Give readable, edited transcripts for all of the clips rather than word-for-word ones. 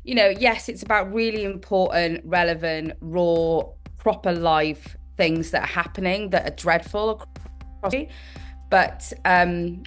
yes, it's about really important, relevant, raw, proper live things that are happening that are dreadful across the country. But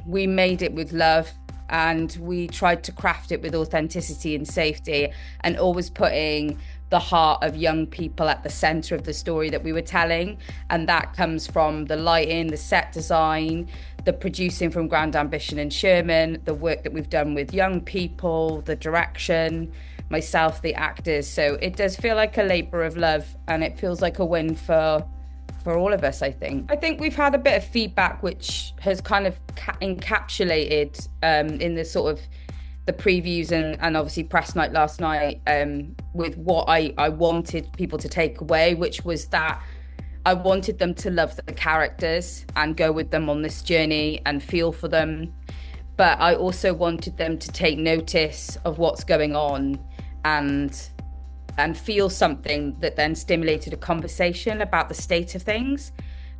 we made it with love, and we tried to craft it with authenticity and safety, and always putting the heart of young people at the center of the story that we were telling. And that comes from the lighting, the set design, the producing from Grand Ambition and Sherman, the work that we've done with young people, the direction, myself, the actors. So it does feel like a labor of love, and it feels like a win for all of us, I think. I think we've had a bit of feedback which has kind of encapsulated in the sort of the previews and obviously press night last night, with what I wanted people to take away, which was that I wanted them to love the characters and go with them on this journey and feel for them. But I also wanted them to take notice of what's going on and feel something that then stimulated a conversation about the state of things,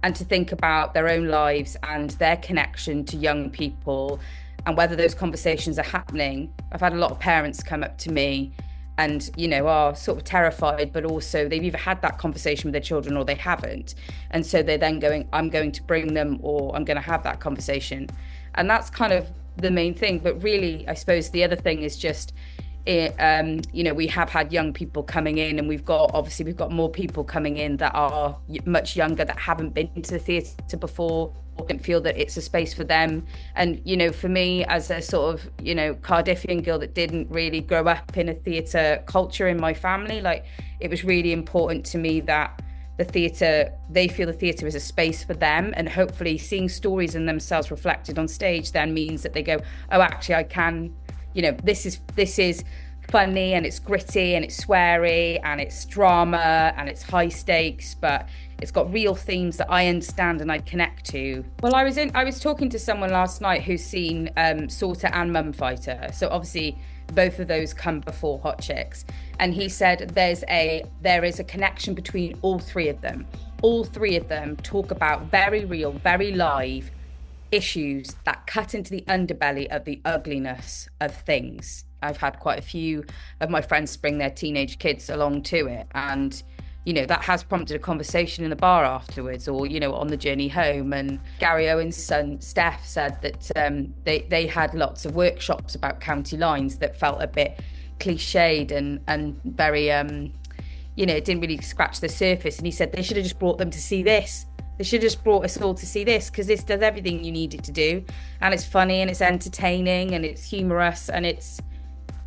and to think about their own lives and their connection to young people and whether those conversations are happening. I've had a lot of parents come up to me and, are sort of terrified, but also they've either had that conversation with their children or they haven't. And so they're then going, I'm going to bring them, or I'm going to have that conversation. And that's kind of the main thing. But really, I suppose the other thing is just, we have had young people coming in, and we've got more people coming in that are much younger, that haven't been to the theatre before, or don't feel that it's a space for them. And for me, as a sort of Cardiffian girl that didn't really grow up in a theatre culture in my family, like, it was really important to me that they feel the theatre is a space for them, and hopefully seeing stories in themselves reflected on stage then means that they go, oh, actually I can, this is funny, and it's gritty, and it's sweary, and it's drama, and it's high stakes, but it's got real themes that I understand and I connect to. Well, I was talking to someone last night who's seen Sorter and Mum Fighter. So obviously both of those come before Hot Chicks. And he said there is a connection between all three of them. All three of them talk about very real, very live issues that cut into the underbelly of the ugliness of things. I've had quite a few of my friends bring their teenage kids along to it, and that has prompted a conversation in the bar afterwards, or on the journey home. And Gary Owen's son Steph said that they had lots of workshops about county lines that felt a bit cliched and very it didn't really scratch the surface. And he said they should have just brought them to see this. They should have just brought us all to see this, because this does everything you need it to do, and it's funny, and it's entertaining, and it's humorous, and it's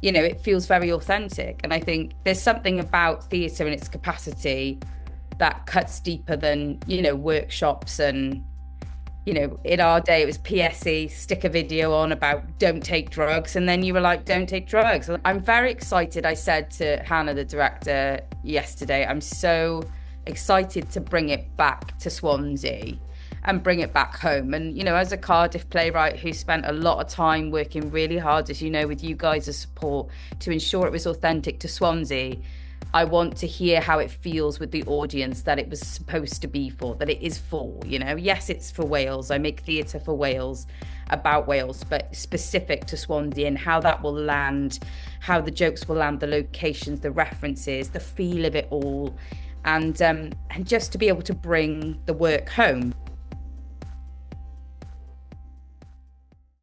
it feels very authentic. And I think there's something about theatre and its capacity that cuts deeper than, workshops. And, in our day, it was PSE, stick a video on about don't take drugs. And then you were like, don't take drugs. I'm very excited. I said to Hannah, the director, yesterday, I'm so excited to bring it back to Swansea and bring it back home. And, as a Cardiff playwright who spent a lot of time working really hard, as with you guys as support, to ensure it was authentic to Swansea, I want to hear how it feels with the audience that it was supposed to be for, that it is for, Yes, it's for Wales. I make theatre for Wales, about Wales, but specific to Swansea, and how that will land, how the jokes will land, the locations, the references, the feel of it all. And just to be able to bring the work home.